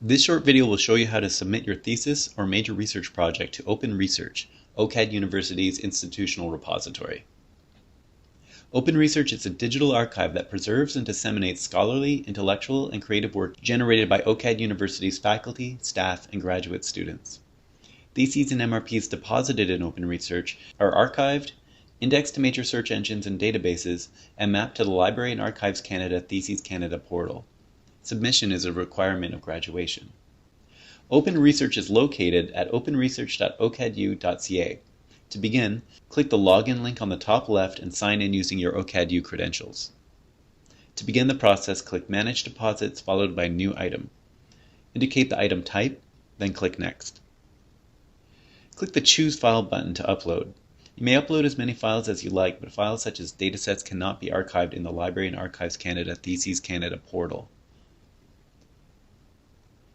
This short video will show you how to submit your thesis or major research project to Open Research, OCAD University's institutional repository. Open Research is a digital archive that preserves and disseminates scholarly, intellectual, and creative work generated by OCAD University's faculty, staff, and graduate students. Theses and MRPs deposited in Open Research are archived, indexed to major search engines and databases, and mapped to the Library and Archives Canada Theses Canada portal. Submission is a requirement of graduation. Open Research is located at openresearch.ocadu.ca. To begin, click the login link on the top left and sign in using your OCADU credentials. To begin the process, click Manage Deposits followed by New Item. Indicate the item type, then click Next. Click the Choose File button to upload. You may upload as many files as you like, but files such as datasets cannot be archived in the Library and Archives Canada Theses Canada portal.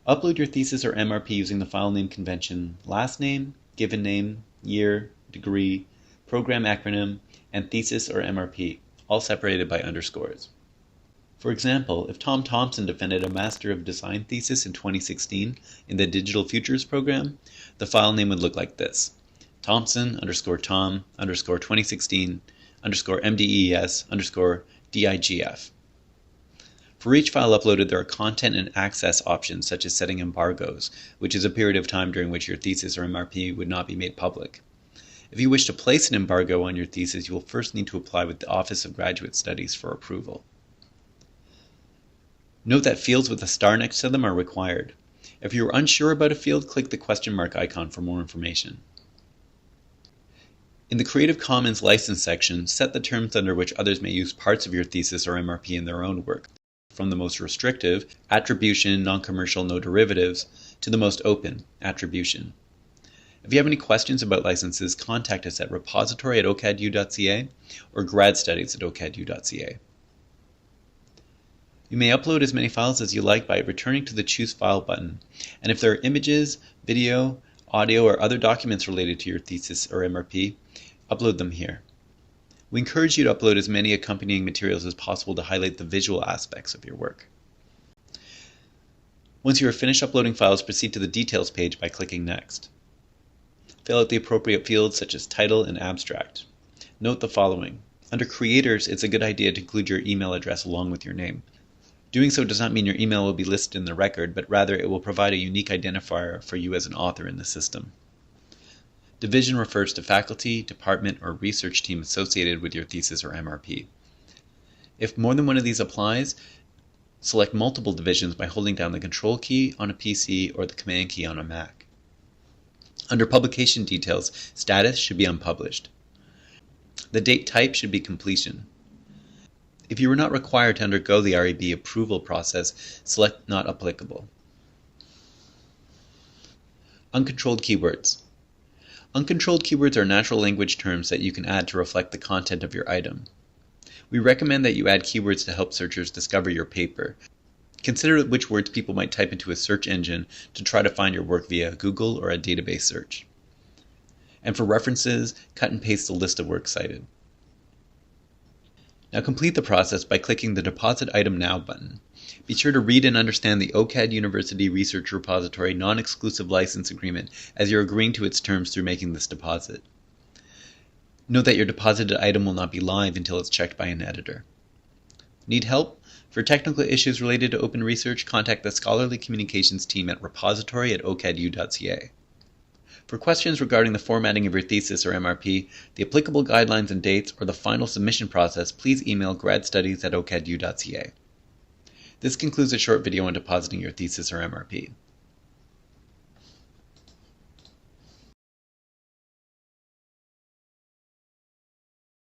Upload your thesis or MRP using the file name convention last name, given name, year, degree, program acronym, and thesis or MRP, all separated by underscores. For example, if Tom Thompson defended a Master of Design thesis in 2016 in the Digital Futures program, the file name would look like this: Thompson_Tom_2016_MDES_DIGF. For each file uploaded, there are content and access options such as setting embargoes, which is a period of time during which your thesis or MRP would not be made public. If you wish to place an embargo on your thesis, you will first need to apply with the Office of Graduate Studies for approval. Note that fields with a star next to them are required. If you are unsure about a field, click the question mark icon for more information. In the Creative Commons license section, set the terms under which others may use parts of your thesis or MRP in their own work, from the most restrictive, attribution, non-commercial, no derivatives, to the most open, attribution. If you have any questions about licenses, contact us at repository@ocadu.ca or gradstudies@ocadu.ca. You may upload as many files as you like by returning to the Choose File button, and if there are images, video, audio, or other documents related to your thesis or MRP, upload them here. We encourage you to upload as many accompanying materials as possible to highlight the visual aspects of your work. Once you are finished uploading files, proceed to the Details page by clicking Next. Fill out the appropriate fields such as title and abstract. Note the following. Under Creators, it's a good idea to include your email address along with your name. Doing so does not mean your email will be listed in the record, but rather it will provide a unique identifier for you as an author in the system. Division refers to faculty, department, or research team associated with your thesis or MRP. If more than one of these applies, select multiple divisions by holding down the Control key on a PC or the Command key on a Mac. Under Publication Details, status should be unpublished. The date type should be completion. If you are not required to undergo the REB approval process, select Not Applicable. Uncontrolled keywords. Uncontrolled keywords are natural language terms that you can add to reflect the content of your item. We recommend that you add keywords to help searchers discover your paper. Consider which words people might type into a search engine to try to find your work via Google or a database search. And for references, cut and paste the list of works cited. Now complete the process by clicking the Deposit Item Now button. Be sure to read and understand the OCAD University Research Repository non-exclusive license agreement as you're agreeing to its terms through making this deposit. Note that your deposited item will not be live until it's checked by an editor. Need help? For technical issues related to Open Research, contact the Scholarly Communications team at repository@ocadu.ca. For questions regarding the formatting of your thesis or MRP, the applicable guidelines and dates, or the final submission process, please email gradstudies@ocadu.ca. This concludes a short video on depositing your thesis or MRP.